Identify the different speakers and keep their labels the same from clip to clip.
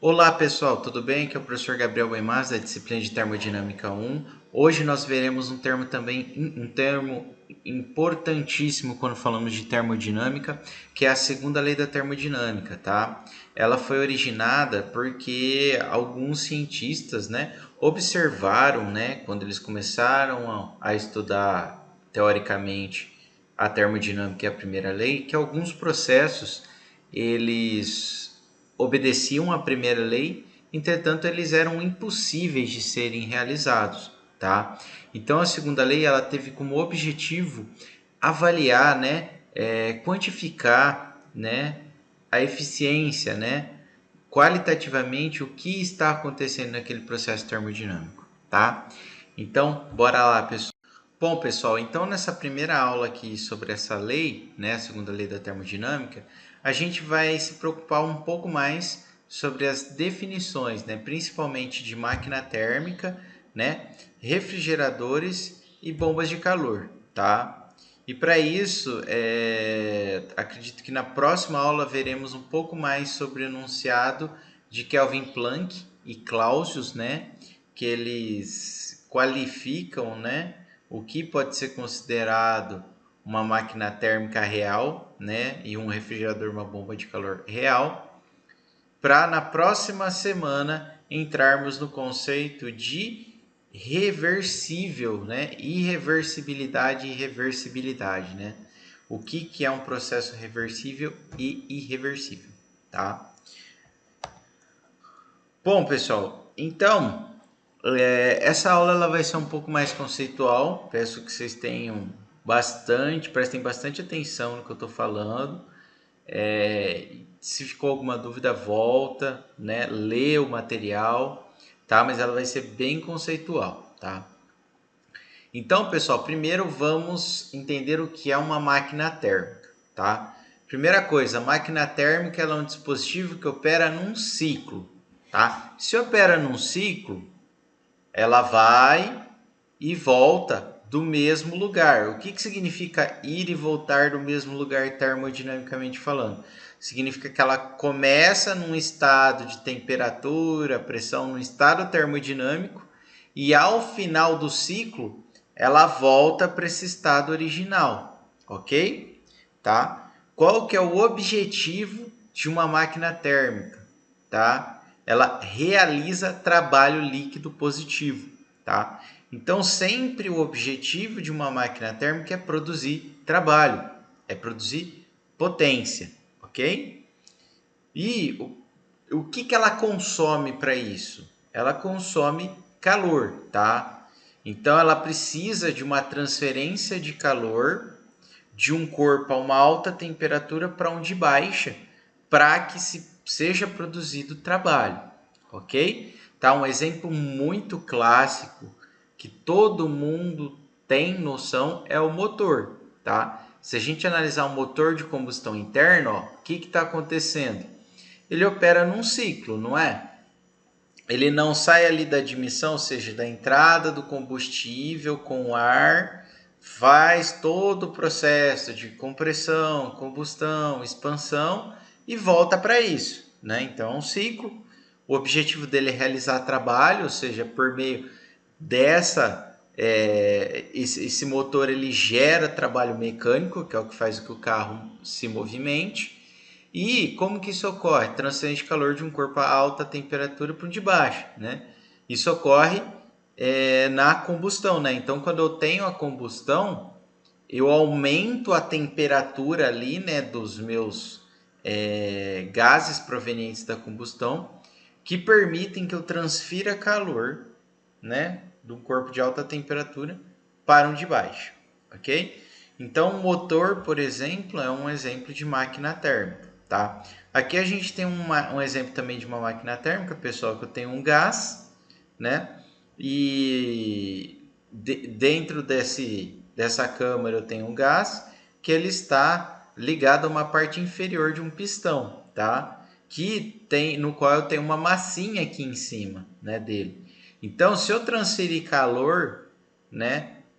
Speaker 1: Olá pessoal, tudo bem? Aqui é o professor Gabriel Buemas, da disciplina de Termodinâmica 1. Hoje nós veremos um termo importantíssimo quando falamos de termodinâmica, que é a segunda lei da termodinâmica, tá? Ela foi originada porque alguns cientistas, observaram, quando eles começaram a estudar teoricamente a termodinâmica e a primeira lei, que alguns processos eles obedeciam à primeira lei, entretanto eles eram impossíveis de serem realizados, tá? Então a segunda lei ela teve como objetivo avaliar, quantificar, a eficiência, qualitativamente o que está acontecendo naquele processo termodinâmico, tá? Então, bora lá, pessoal. Bom, pessoal, então nessa primeira aula aqui sobre essa lei, a segunda lei da termodinâmica, a gente vai se preocupar um pouco mais sobre as definições, principalmente de máquina térmica, refrigeradores e bombas de calor, tá? E para isso, acredito que na próxima aula veremos um pouco mais sobre o enunciado de Kelvin Planck e Clausius, que eles qualificam, o que pode ser considerado uma máquina térmica real, e um refrigerador, uma bomba de calor real, para na próxima semana entrarmos no conceito de reversível, irreversibilidade e reversibilidade, O que é um processo reversível e irreversível, tá? Bom, pessoal, então essa aula ela vai ser um pouco mais conceitual. Peço que vocês prestem bastante atenção no que eu estou falando. Se ficou alguma dúvida, volta, lê o material, tá? Mas ela vai ser bem conceitual, tá? Então, pessoal, primeiro vamos entender o que é uma máquina térmica, tá? Primeira coisa, a máquina térmica ela é um dispositivo que opera num ciclo, tá? Se opera num ciclo, ela vai e volta do mesmo lugar. O que significa ir e voltar do mesmo lugar termodinamicamente falando? Significa que ela começa num estado de temperatura, pressão, num estado termodinâmico, e ao final do ciclo ela volta para esse estado original, ok? Tá? Qual que é o objetivo de uma máquina térmica? Tá? Ela realiza trabalho líquido positivo, tá? Então, sempre o objetivo de uma máquina térmica é produzir trabalho, é produzir potência, ok? E o que ela consome para isso? Ela consome calor, tá? Então, ela precisa de uma transferência de calor de um corpo a uma alta temperatura para um de baixa, para que seja produzido trabalho, ok? Tá, um exemplo muito clássico que todo mundo tem noção é o motor, tá? Se a gente analisar um motor de combustão interna, o que está acontecendo? Ele opera num ciclo, não é? Ele não sai ali da admissão, ou seja, da entrada do combustível com ar, faz todo o processo de compressão, combustão, expansão e volta para isso, Então, é um ciclo. O objetivo dele é realizar trabalho, ou seja, por meio esse motor ele gera trabalho mecânico, que é o que faz com que o carro se movimente. E como que isso ocorre? Transferência de calor de um corpo a alta temperatura para o de baixo, Isso ocorre na combustão, Então, quando eu tenho a combustão, eu aumento a temperatura ali, dos meus gases provenientes da combustão, que permitem que eu transfira calor, de um corpo de alta temperatura para um de baixo, ok? Então, o motor, por exemplo, é um exemplo de máquina térmica, tá? Aqui a gente tem um exemplo também de uma máquina térmica, pessoal, que eu tenho um gás, E dentro dessa câmara eu tenho um gás que ele está ligado a uma parte inferior de um pistão, tá? No qual eu tenho uma massinha aqui em cima, dele. Então, se eu transferir calor,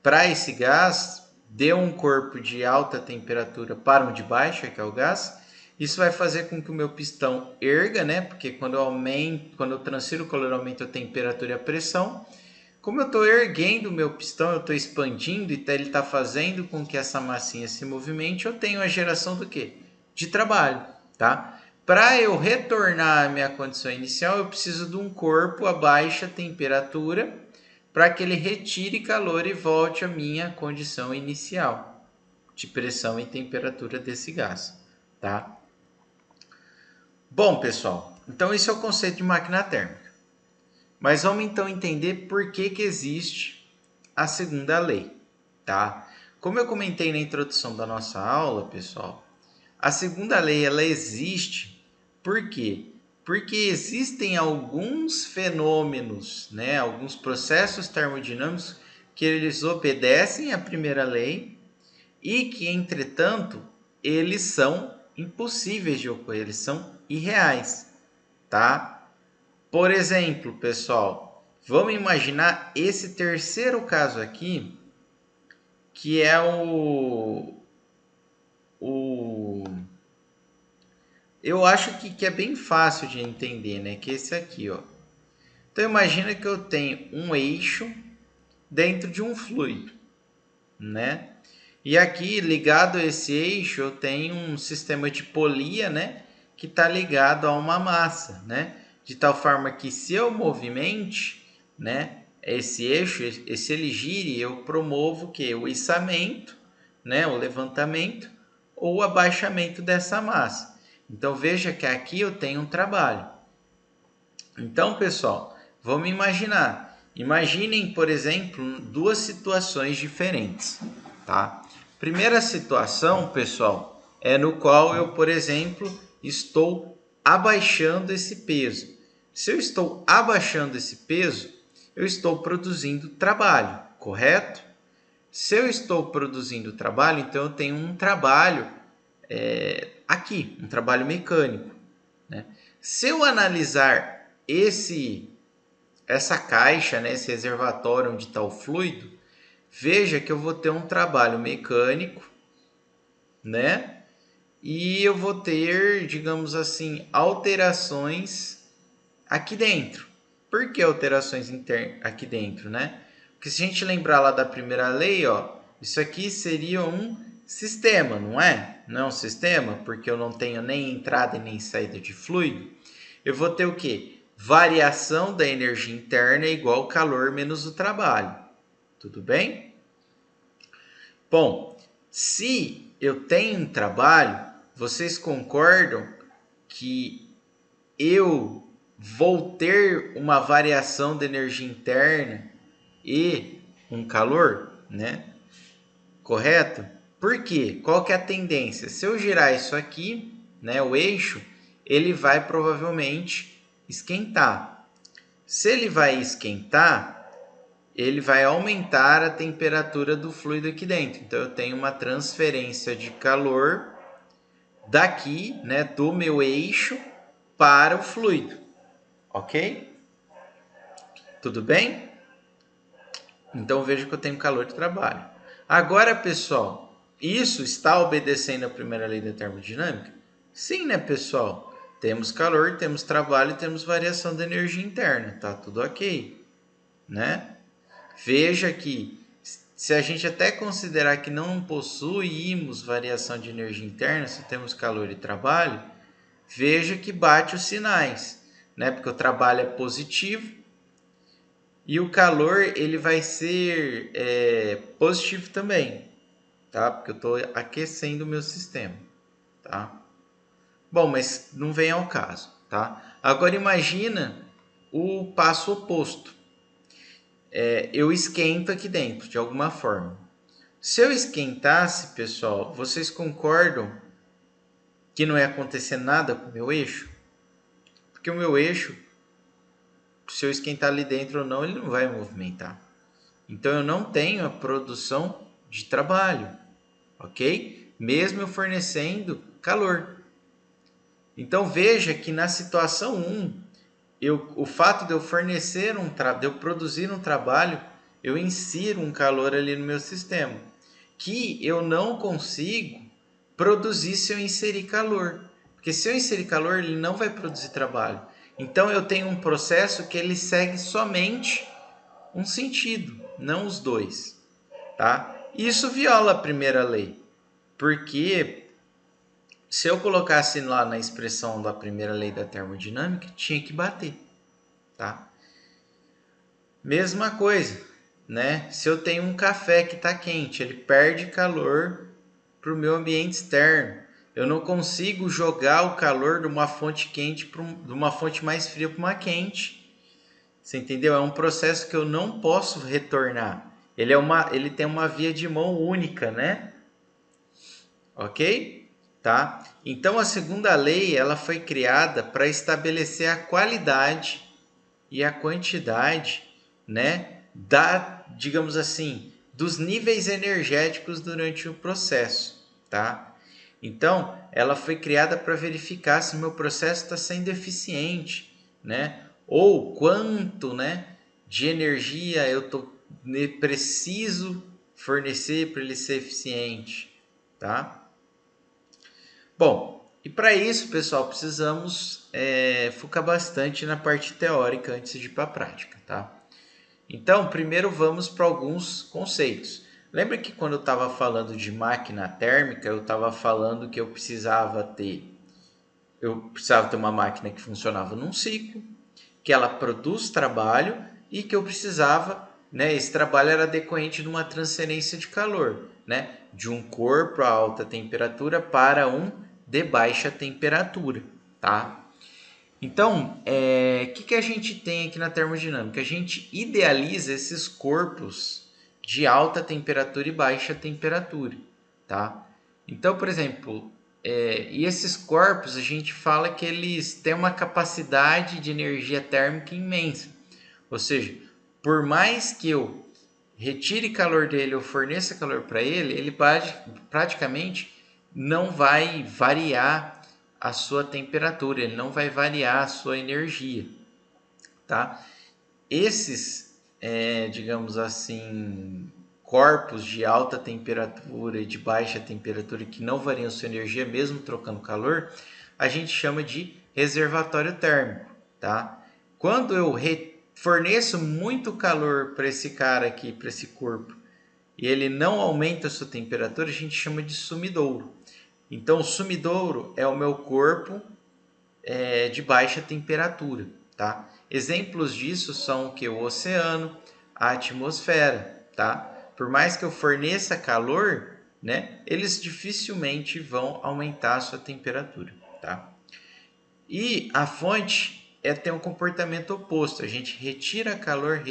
Speaker 1: para esse gás, de um corpo de alta temperatura para um de baixa, que é o gás, Isso vai fazer com que o meu pistão erga, né? Porque quando eu transfiro o calor, aumenta a temperatura e a pressão. Como eu estou erguendo o meu pistão, eu estou expandindo e ele está fazendo com que essa massinha se movimente, eu tenho a geração do quê? De trabalho, tá? Para eu retornar à minha condição inicial, eu preciso de um corpo a baixa temperatura para que ele retire calor e volte à minha condição inicial de pressão e temperatura desse gás, tá? Bom, pessoal, então esse é o conceito de máquina térmica. Mas vamos então entender por que existe a segunda lei, tá? Como eu comentei na introdução da nossa aula, pessoal, a segunda lei ela existe por quê? Porque existem alguns fenômenos, né, alguns processos termodinâmicos que eles obedecem à primeira lei e que, entretanto, eles são impossíveis de ocorrer, eles são irreais, tá? Por exemplo, pessoal, vamos imaginar esse terceiro caso aqui, que é o eu acho que é bem fácil de entender, né? Que é esse aqui, ó. Então imagina que eu tenho um eixo dentro de um fluido, né? E aqui ligado a esse eixo eu tenho um sistema de polia, né? Que está ligado a uma massa, né? De tal forma que se eu movimente, né? Esse eixo, se ele gire, eu promovo o que? O içamento, né? O levantamento ou o abaixamento dessa massa. Então veja que aqui eu tenho um trabalho. Então, pessoal, vamos imaginar. Imaginem, por exemplo, duas situações diferentes, tá? Primeira situação, pessoal, é no qual eu, por exemplo, estou abaixando esse peso. Se eu estou abaixando esse peso, eu estou produzindo trabalho, correto? Se eu estou produzindo trabalho, então eu tenho um trabalho aqui, um trabalho mecânico, né? Se eu analisar essa caixa, né, esse reservatório onde está o fluido, veja que eu vou ter um trabalho mecânico, né? E eu vou ter, digamos assim, alterações aqui dentro. Por que alterações aqui dentro, né? Porque se a gente lembrar lá da primeira lei, ó, isso aqui seria um sistema, não é? Não é um sistema, porque eu não tenho nem entrada e nem saída de fluido. Eu vou ter o quê? Variação da energia interna é igual calor menos o trabalho. Tudo bem? Bom, se eu tenho um trabalho, vocês concordam que eu vou ter uma variação da energia interna e um calor, né? Correto? Por quê? Qual que é a tendência? Se eu girar isso aqui, né, o eixo, ele vai provavelmente esquentar. Se ele vai esquentar, ele vai aumentar a temperatura do fluido aqui dentro. Então eu tenho uma transferência de calor daqui, né, do meu eixo para o fluido. Ok? Tudo bem? Então veja que eu tenho calor de trabalho. Agora, pessoal, isso está obedecendo a primeira lei da termodinâmica? Sim, né, pessoal? Temos calor, temos trabalho, temos variação da energia interna. Tá tudo ok, né? Veja que se a gente até considerar que não possuímos variação de energia interna, se temos calor e trabalho, veja que bate os sinais, né? Porque o trabalho é positivo e o calor ele vai ser positivo também, tá? Porque eu estou aquecendo o meu sistema, tá? Bom, mas não vem ao caso, tá? Agora imagina o passo oposto. Eu esquento aqui dentro, de alguma forma. Se eu esquentasse, pessoal, vocês concordam que não ia acontecer nada com o meu eixo? Porque o meu eixo, se eu esquentar ali dentro ou não, ele não vai movimentar. Então eu não tenho a produção de trabalho, ok? Mesmo eu fornecendo calor. Então veja que na situação 1, o fato de eu fornecer de eu produzir um trabalho, eu insiro um calor ali no meu sistema, que eu não consigo produzir se eu inserir calor. Porque se eu inserir calor, ele não vai produzir trabalho. Então eu tenho um processo que ele segue somente um sentido, não os dois, tá? Isso viola a primeira lei, porque se eu colocasse lá na expressão da primeira lei da termodinâmica, tinha que bater, tá? Mesma coisa, né? Se eu tenho um café que está quente, ele perde calor para o meu ambiente externo. Eu não consigo jogar o calor de uma fonte quente de uma fonte mais fria para uma quente. Você entendeu? É um processo que eu não posso retornar. Ele tem uma via de mão única, né? Ok? Tá? Então a segunda lei ela foi criada para estabelecer a qualidade e a quantidade, né, digamos assim, dos níveis energéticos durante o processo, tá? Então, ela foi criada para verificar se o meu processo está sendo eficiente, né? Ou quanto, né, de energia preciso fornecer para ele ser eficiente, tá? Bom, e para isso, pessoal, precisamos focar bastante na parte teórica antes de ir para a prática, tá? Então, primeiro vamos para alguns conceitos. Lembra que quando eu estava falando de máquina térmica, eu estava falando que eu precisava ter uma máquina que funcionava num ciclo, que ela produz trabalho e que eu precisava, né, esse trabalho era decorrente de uma transferência de calor, né, de um corpo a alta temperatura para um de baixa temperatura, tá? Então, que a gente tem aqui na termodinâmica? A gente idealiza esses corpos de alta temperatura e baixa temperatura, tá? Então, por exemplo, e esses corpos a gente fala que eles têm uma capacidade de energia térmica imensa. Ou seja, por mais que eu retire calor dele ou forneça calor para ele, ele praticamente não vai variar a sua temperatura, ele não vai variar a sua energia, tá? Esses, digamos assim, corpos de alta temperatura e de baixa temperatura que não variam sua energia mesmo trocando calor, a gente chama de reservatório térmico, tá? Quando eu forneço muito calor para esse cara aqui, para esse corpo, e ele não aumenta a sua temperatura, a gente chama de sumidouro. Então, o sumidouro é o meu corpo de baixa temperatura, tá? Exemplos disso são o que? O oceano, a atmosfera, tá? Por mais que eu forneça calor, né, eles dificilmente vão aumentar a sua temperatura, tá? E a fonte tem um comportamento oposto. A gente retira calor,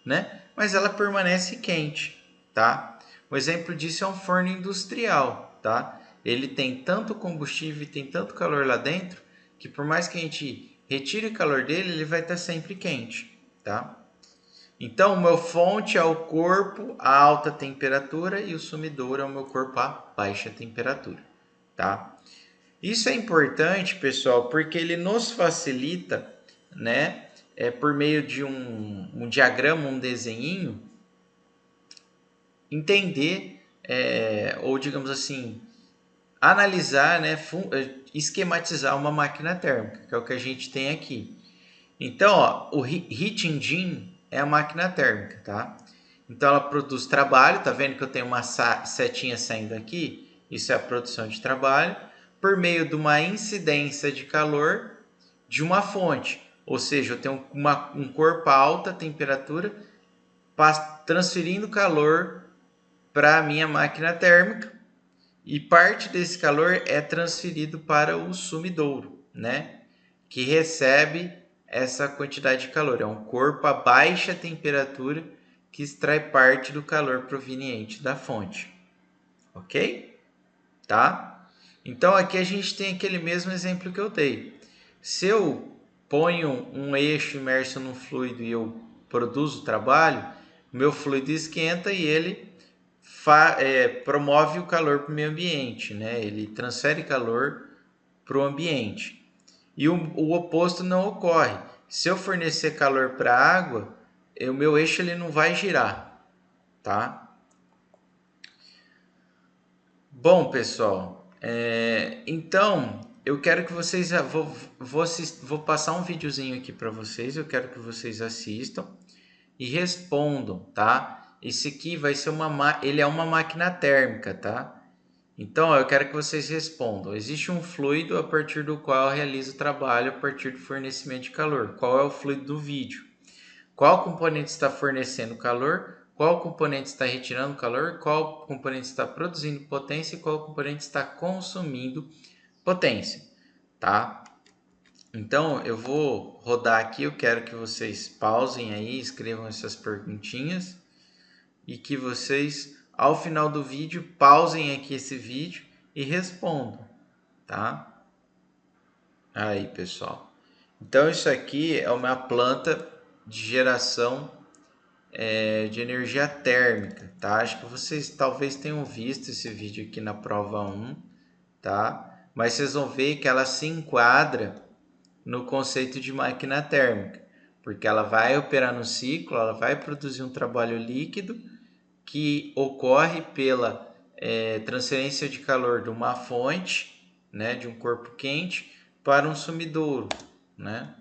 Speaker 1: né? Mas ela permanece quente, tá? Um exemplo disso é um forno industrial, tá? Ele tem tanto combustível e tem tanto calor lá dentro que por mais que a gente retire o calor dele, ele vai estar sempre quente, tá? Então, o meu fonte é o corpo a alta temperatura e o sumidouro é o meu corpo a baixa temperatura, tá? Isso é importante, pessoal, porque ele nos facilita, né? Por meio de um diagrama, um desenhinho, entender, ou digamos assim, analisar, né? Esquematizar uma máquina térmica, que é o que a gente tem aqui. Então, ó, o heat engine é a máquina térmica, tá? Então, ela produz trabalho, tá vendo que eu tenho uma setinha saindo aqui? Isso é a produção de trabalho, por meio de uma incidência de calor de uma fonte. Ou seja, eu tenho um corpo a alta temperatura transferindo calor para a minha máquina térmica e parte desse calor é transferido para o sumidouro, né? Que recebe essa quantidade de calor. É um corpo a baixa temperatura que extrai parte do calor proveniente da fonte, ok? Tá? Então aqui a gente tem aquele mesmo exemplo que eu dei. Se eu ponho um eixo imerso no fluido e eu produzo trabalho, meu fluido esquenta e ele promove o calor para o meio ambiente, né? Ele transfere calor para o ambiente. E o oposto não ocorre. Se eu fornecer calor para a água, o meu eixo ele não vai girar, tá? Bom, pessoal, Então, eu quero que vocês. Vou passar um videozinho aqui para vocês. Eu quero que vocês assistam e respondam, tá? Esse aqui vai ser ele é uma máquina térmica, tá? Então, eu quero que vocês respondam. Existe um fluido a partir do qual eu realizo o trabalho a partir do fornecimento de calor. Qual é o fluido do vídeo? Qual componente está fornecendo calor? Qual componente está retirando calor? Qual componente está produzindo potência? E qual componente está consumindo potência? Tá? Então, eu vou rodar aqui. Eu quero que vocês pausem aí, escrevam essas perguntinhas e que vocês, ao final do vídeo, pausem aqui esse vídeo e respondam, tá? Aí, pessoal. Então, isso aqui é uma planta de geração de energia térmica, tá? Acho que vocês talvez tenham visto esse vídeo aqui na prova 1, tá? Mas vocês vão ver que ela se enquadra no conceito de máquina térmica, porque ela vai operar no ciclo, ela vai produzir um trabalho líquido que ocorre pela transferência de calor de uma fonte, né, de um corpo quente, para um sumidouro, né?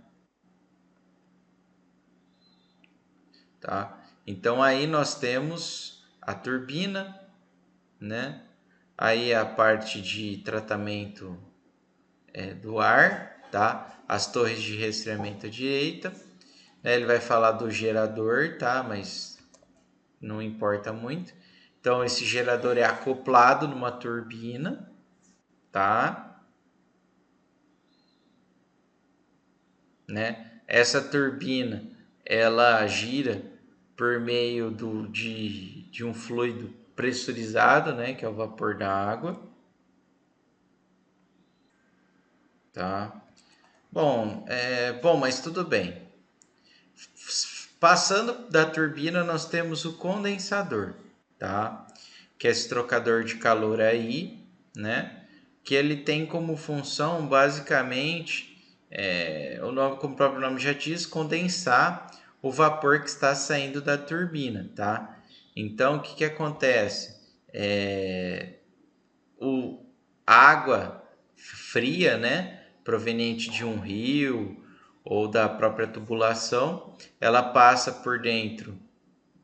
Speaker 1: Tá? Então aí nós temos a turbina, né? Aí a parte de tratamento do ar, tá? As torres de resfriamento à direita, né? Ele vai falar do gerador, tá? Mas não importa muito. Então esse gerador é acoplado numa turbina, tá? Né? Essa turbina ela gira por meio de um fluido pressurizado, né? Que é o vapor da água, tá? Bom, mas tudo bem. Passando da turbina, nós temos o condensador, tá? Que é esse trocador de calor aí, né? Que ele tem como função, basicamente, como o próprio nome já diz, condensar o vapor que está saindo da turbina, tá? Então, o que que acontece? O água fria, né, proveniente de um rio ou da própria tubulação, ela passa por dentro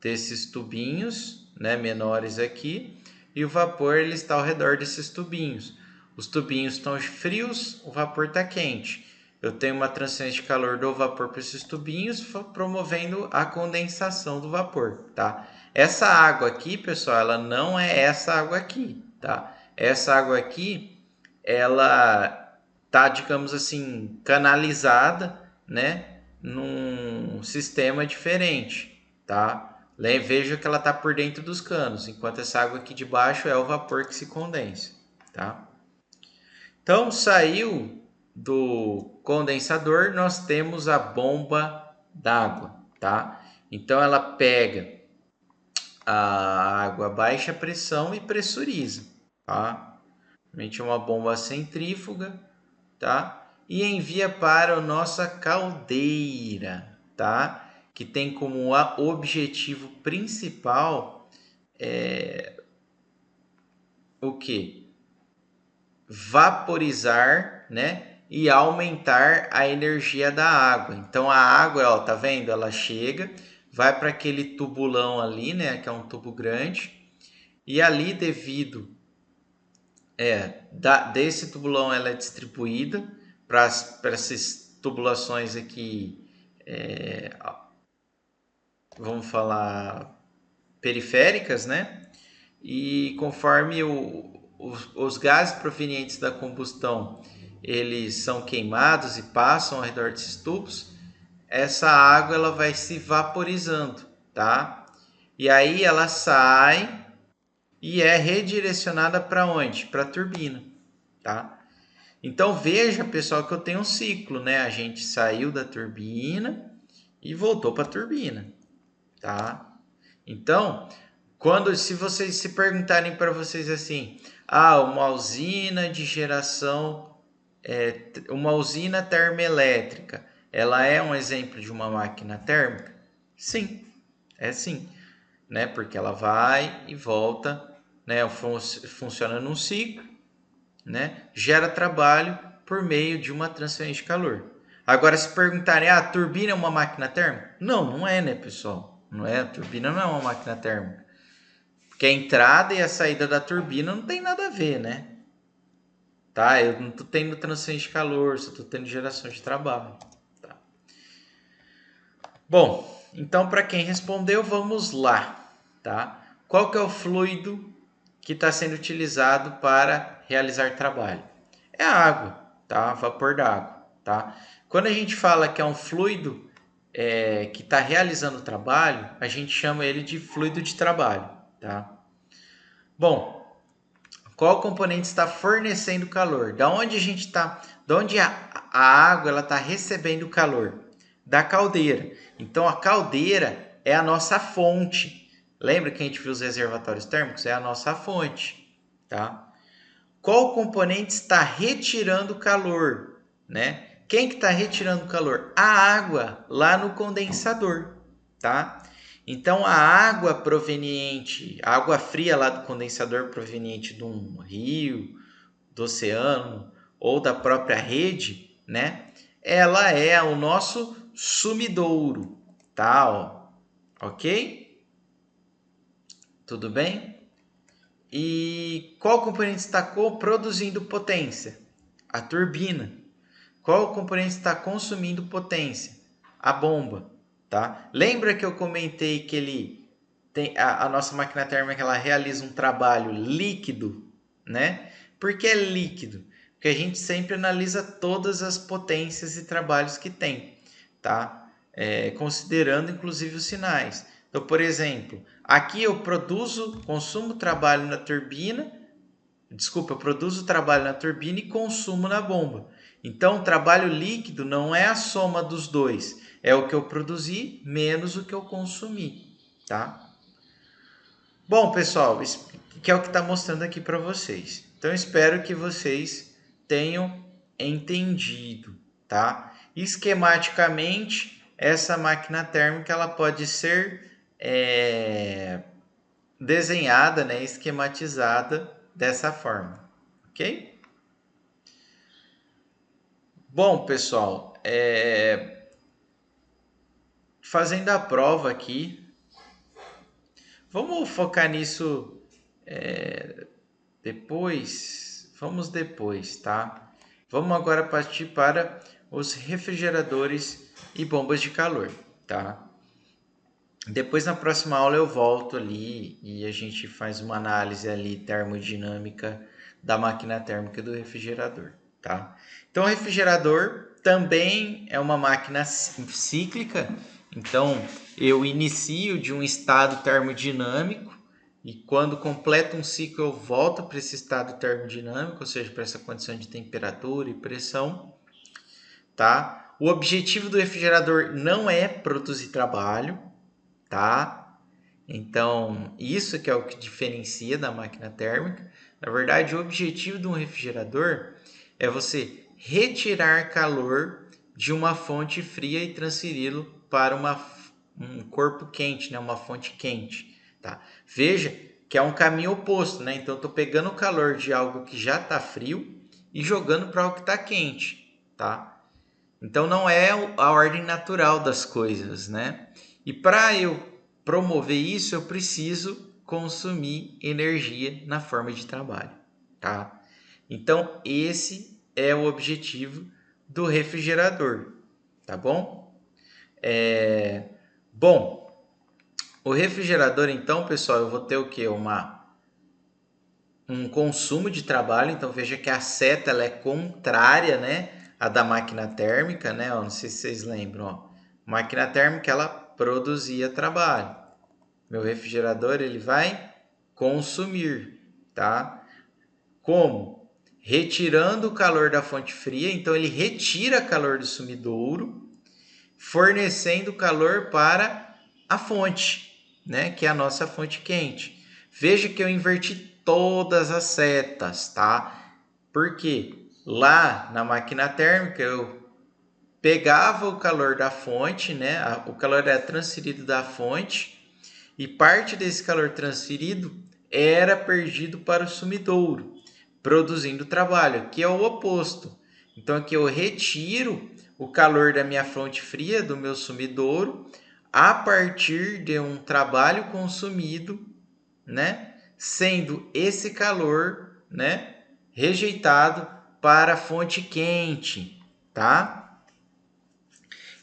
Speaker 1: desses tubinhos, né, menores aqui, e o vapor ele está ao redor desses tubinhos. Os tubinhos estão frios, o vapor está quente. Eu tenho uma transferência de calor do vapor para esses tubinhos, promovendo a condensação do vapor, tá? Essa água aqui, pessoal, ela não é essa água aqui, tá? Essa água aqui, ela tá, digamos assim, canalizada, né, num sistema diferente, tá? Veja que ela está por dentro dos canos, enquanto essa água aqui de baixo é o vapor que se condensa, tá? Então, saiu do condensador, nós temos a bomba d'água, tá? Então, ela pega a água a baixa pressão e pressuriza, tá? Realmente é uma bomba centrífuga, tá? E envia para a nossa caldeira, tá? Que tem como objetivo principal o que? Vaporizar, né? E aumentar a energia da água. Então a água, ó, tá vendo? Ela chega, vai para aquele tubulão ali, né? Que é um tubo grande. E ali, devido desse tubulão, ela é distribuída para essas tubulações aqui, vamos falar, periféricas, né? E conforme os gases provenientes da combustão eles são queimados e passam ao redor desses tubos, essa água ela vai se vaporizando, tá? E aí ela sai e é redirecionada para onde? Para a turbina, tá? Então veja, pessoal, que eu tenho um ciclo, né? A gente saiu da turbina e voltou para a turbina, tá? Então, se vocês se perguntarem para vocês assim, uma usina de geração, uma usina termoelétrica, ela é um exemplo de uma máquina térmica? Sim, é sim, né? Porque ela vai e volta, né? Funciona num ciclo, né, gera trabalho por meio de uma transferência de calor. Agora, se perguntarem, a turbina é uma máquina térmica? Não, não é, né, pessoal? Não é, a turbina não é uma máquina térmica. Porque a entrada e a saída da turbina não tem nada a ver, né? Tá? Eu não estou tendo transferência de calor, só estou tendo geração de trabalho. Tá? Bom, então para quem respondeu, vamos lá. Tá? Qual que é o fluido que está sendo utilizado para realizar trabalho? É a água, tá? Vapor da água. Tá? Quando a gente fala que é um fluido que está realizando o trabalho, a gente chama ele de fluido de trabalho. Tá? Bom, qual componente está fornecendo calor? Da onde a gente está? Da onde a água ela está recebendo calor? Da caldeira. Então a caldeira é a nossa fonte. Lembra que a gente viu os reservatórios térmicos? É a nossa fonte, tá? Qual componente está retirando calor, né? Quem que está retirando calor? A água lá no condensador, tá? Então a água proveniente, a água fria lá do condensador proveniente de um rio, do oceano ou da própria rede, né? Ela é o nosso sumidouro, tá? Ó, ok? Tudo bem? E qual componente está produzindo potência? A turbina. Qual componente está consumindo potência? A bomba, tá? Lembra que eu comentei que ele tem a nossa máquina térmica ela realiza um trabalho líquido, né? Por que é líquido? Porque a gente sempre analisa todas as potências e trabalhos que tem, tá? Considerando inclusive os sinais. Então, por exemplo, aqui eu consumo trabalho na turbina, eu produzo trabalho na turbina e consumo na bomba. Então, o trabalho líquido não é a soma dos dois, é o que eu produzi menos o que eu consumi, tá? Bom, pessoal, que é o que está mostrando aqui para vocês. Então, espero que vocês tenham entendido, tá? Esquematicamente, essa máquina térmica ela pode ser desenhada, né, esquematizada dessa forma, ok? Bom, pessoal, fazendo a prova aqui, vamos focar nisso depois. Vamos depois, tá? Vamos agora partir para os refrigeradores e bombas de calor, tá? Depois na próxima aula eu volto ali e a gente faz uma análise ali termodinâmica da máquina térmica do refrigerador, tá? Então o refrigerador também é uma máquina cíclica, então eu inicio de um estado termodinâmico e quando completa um ciclo eu volto para esse estado termodinâmico, ou seja, para essa condição de temperatura e pressão, tá? O objetivo do refrigerador não é produzir trabalho, tá? Então, isso que é o que diferencia da máquina térmica. Na verdade, o objetivo de um refrigerador é você retirar calor de uma fonte fria e transferi-lo para um corpo quente, né? Uma fonte quente, tá? Veja que é um caminho oposto, né? Então, eu estou pegando o calor de algo que já está frio e jogando para algo que está quente, tá? Então não é a ordem natural das coisas, né? E para eu promover isso, eu preciso consumir energia na forma de trabalho, tá? Então esse é o objetivo do refrigerador, tá bom? Bom, o refrigerador então, pessoal, eu vou ter o que? Um consumo de trabalho, então veja que a seta ela é contrária, né, à da máquina térmica, né? Ó, não sei se vocês lembram, ó. Máquina térmica ela produzia trabalho. Meu refrigerador ele vai consumir, tá? Como? Retirando o calor da fonte fria, então ele retira calor do sumidouro, fornecendo calor para a fonte, né, que é a nossa fonte quente. Veja que eu inverti todas as setas, tá? Porque lá na máquina térmica eu pegava o calor da fonte, né? O calor era transferido da fonte e parte desse calor transferido era perdido para o sumidouro. produzindo trabalho, que é o oposto. Então aqui eu retiro o calor da minha fonte fria, do meu sumidouro, a partir de um trabalho consumido, né? Sendo esse calor, né, rejeitado para a fonte quente, tá?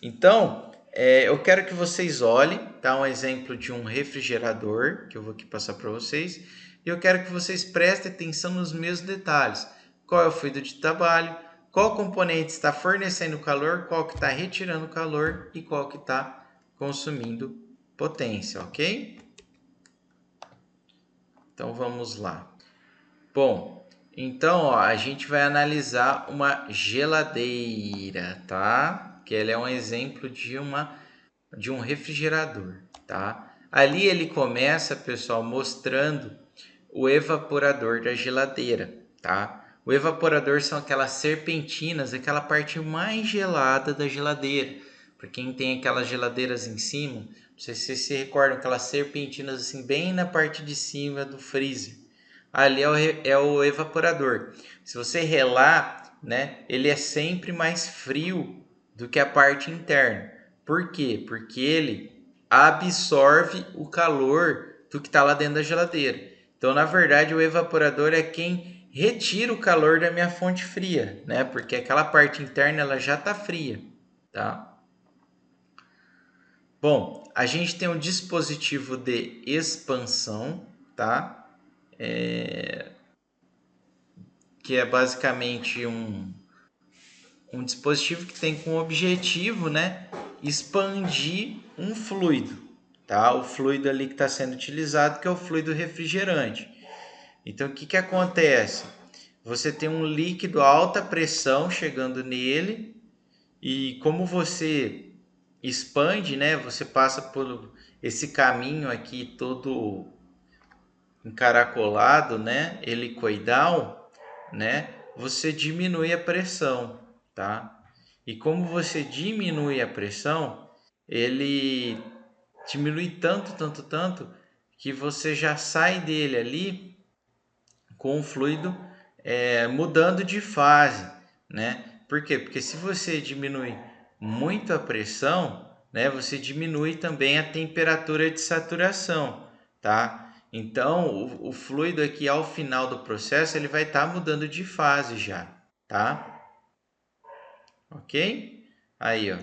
Speaker 1: Então, eu quero que vocês olhem, tá? Um exemplo de um refrigerador, que eu vou aqui passar para vocês. E eu quero que vocês prestem atenção nos mesmos detalhes. Qual é o fluido de trabalho, qual componente está fornecendo calor, qual que está retirando calor e qual que está consumindo potência, ok? Então, vamos lá. Bom, então ó, a gente vai analisar uma geladeira, tá? Que ela é um exemplo de um refrigerador, tá? Ali ele começa, pessoal, mostrando o evaporador da geladeira, tá? O evaporador são aquelas serpentinas, aquela parte mais gelada da geladeira. Para quem tem aquelas geladeiras em cima, não sei se vocês se recordam, aquelas serpentinas assim bem na parte de cima do freezer. Ali é o evaporador. Se você relar, né, ele é sempre mais frio do que a parte interna. Por quê? Porque ele absorve o calor do que está lá dentro da geladeira. Então, na verdade, o evaporador é quem retira o calor da minha fonte fria, né? Porque aquela parte interna ela já está fria, tá? Bom, a gente tem um dispositivo de expansão, tá? Que é basicamente um dispositivo que tem como objetivo, né, expandir um fluido, tá? O fluido ali que está sendo utilizado, que é o fluido refrigerante. Então, o que que acontece? Você tem um líquido a alta pressão chegando nele e como você expande, né, você passa por esse caminho aqui todo encaracolado, né, helicoidal, né, você diminui a pressão, tá? E como você diminui a pressão, ele diminui tanto, que você já sai dele ali com o fluido mudando de fase, né? Por quê? Porque se você diminui muito a pressão, né, você diminui também a temperatura de saturação, tá? Então, o fluido aqui ao final do processo, ele vai estar mudando de fase já, tá? Ok? Aí, ó.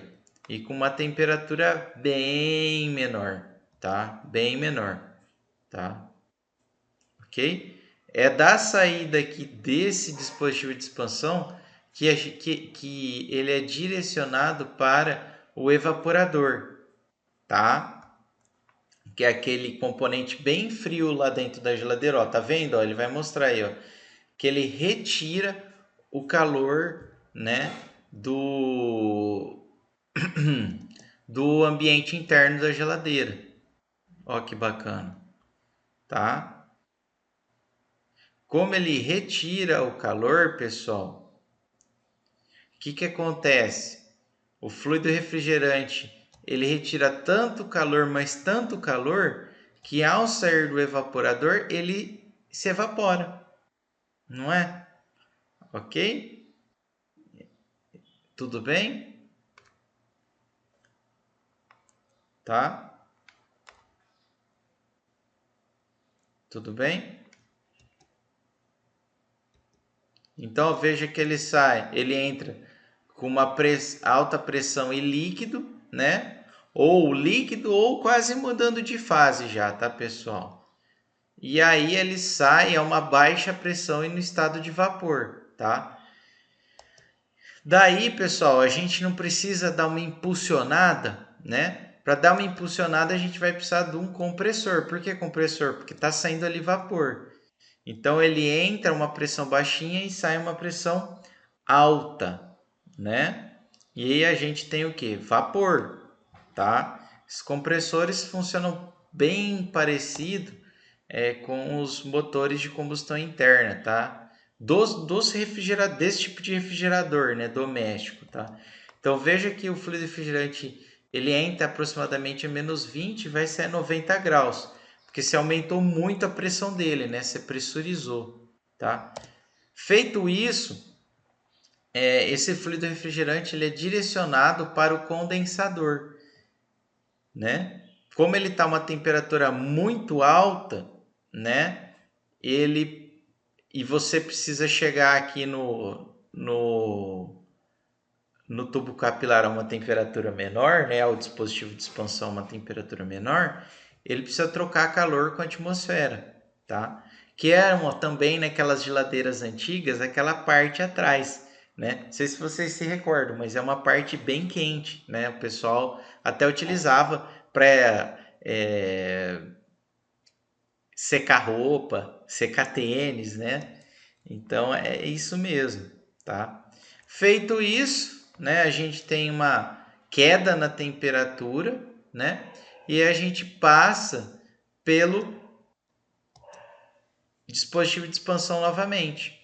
Speaker 1: E com uma temperatura bem menor, tá? Bem menor, tá? Ok? É da saída aqui desse dispositivo de expansão que ele é direcionado para o evaporador, tá? Que é aquele componente bem frio lá dentro da geladeira, ó, tá vendo? Ó, ele vai mostrar aí, ó, que ele retira o calor, né, do ambiente interno da geladeira. Ó que bacana, tá? Como ele retira o calor, pessoal, o que que acontece? O fluido refrigerante, ele retira tanto calor, mas tanto calor, que ao sair do evaporador, ele se evapora, não é? Ok? Tudo bem? Tá? Tudo bem? Então veja que ele entra com uma alta pressão e líquido, né? Ou líquido ou quase mudando de fase já, tá, pessoal? E aí ele sai a uma baixa pressão e no estado de vapor, tá? Daí, pessoal, a gente não precisa dar uma impulsionada, né? Para dar uma impulsionada, a gente vai precisar de um compressor. Por que compressor? Porque está saindo ali vapor. Então ele entra uma pressão baixinha e sai uma pressão alta, né? E aí a gente tem o que? Vapor, tá? Os compressores funcionam bem parecido com os motores de combustão interna, tá? Dos refrigeradores, desse tipo de refrigerador, né, doméstico, tá? Então veja que o fluido refrigerante ele entra aproximadamente a menos 20 e vai sair a 90 graus, porque você aumentou muito a pressão dele, né? Você pressurizou, tá? Feito isso, esse fluido refrigerante ele é direcionado para o condensador, né? Como ele está a uma temperatura muito alta, né? Ele e você precisa chegar aqui no tubo capilar a uma temperatura menor, né? O dispositivo de expansão a uma temperatura menor, ele precisa trocar calor com a atmosfera, tá? Que é também naquelas geladeiras antigas, aquela parte atrás, né? Não sei se vocês se recordam, mas é uma parte bem quente, né? O pessoal até utilizava para secar roupa, secar tênis, né? Então é isso mesmo, tá? Feito isso, né, a gente tem uma queda na temperatura, né? E a gente passa pelo dispositivo de expansão novamente.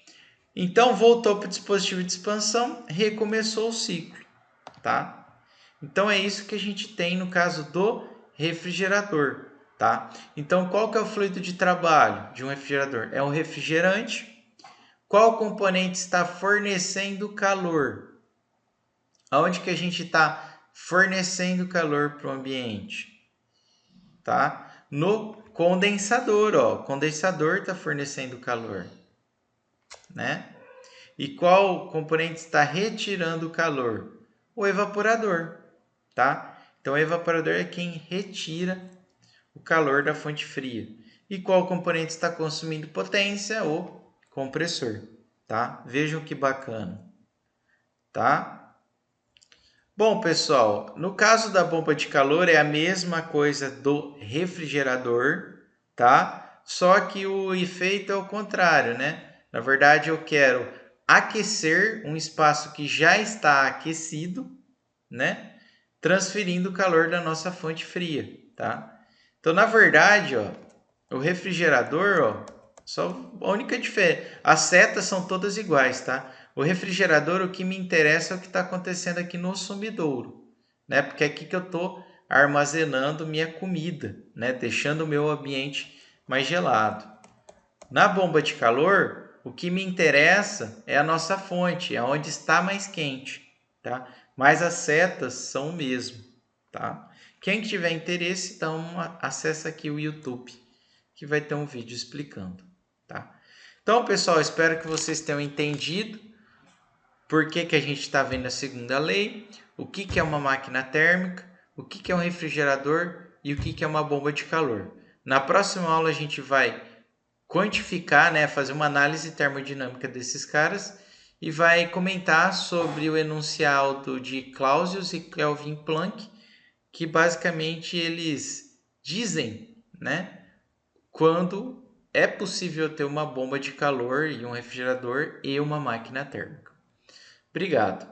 Speaker 1: Então voltou para o dispositivo de expansão, recomeçou o ciclo, tá? Então é isso que a gente tem no caso do refrigerador, tá? Então qual que é o fluido de trabalho de um refrigerador? É um refrigerante. Qual componente está fornecendo calor? Aonde que a gente está fornecendo calor para o ambiente? Tá? No condensador, ó. O condensador está fornecendo calor, né? E qual componente está retirando o calor? O evaporador, tá? Então, o evaporador é quem retira o calor da fonte fria. E qual componente está consumindo potência? O compressor, tá? Vejam que bacana, tá? Bom, pessoal, no caso da bomba de calor é a mesma coisa do refrigerador, tá? Só que o efeito é o contrário, né? Na verdade, eu quero aquecer um espaço que já está aquecido, né? Transferindo o calor da nossa fonte fria, tá? Então, na verdade, ó, o refrigerador, ó, só a única diferença, as setas são todas iguais, tá? O refrigerador, o que me interessa é o que está acontecendo aqui no sumidouro, né? Porque é aqui que eu estou armazenando minha comida, né? Deixando o meu ambiente mais gelado. Na bomba de calor, o que me interessa é a nossa fonte, é onde está mais quente, tá? Mas as setas são o mesmo, tá? Quem tiver interesse, então acessa aqui o YouTube, que vai ter um vídeo explicando, tá? Então, pessoal, espero que vocês tenham entendido por que a gente está vendo a segunda lei, o que é uma máquina térmica, o que é um refrigerador e o que é uma bomba de calor. Na próxima aula a gente vai quantificar, né, fazer uma análise termodinâmica desses caras e vai comentar sobre o enunciado de Clausius e Kelvin Planck, que basicamente eles dizem, né, quando é possível ter uma bomba de calor e um refrigerador e uma máquina térmica. Obrigado.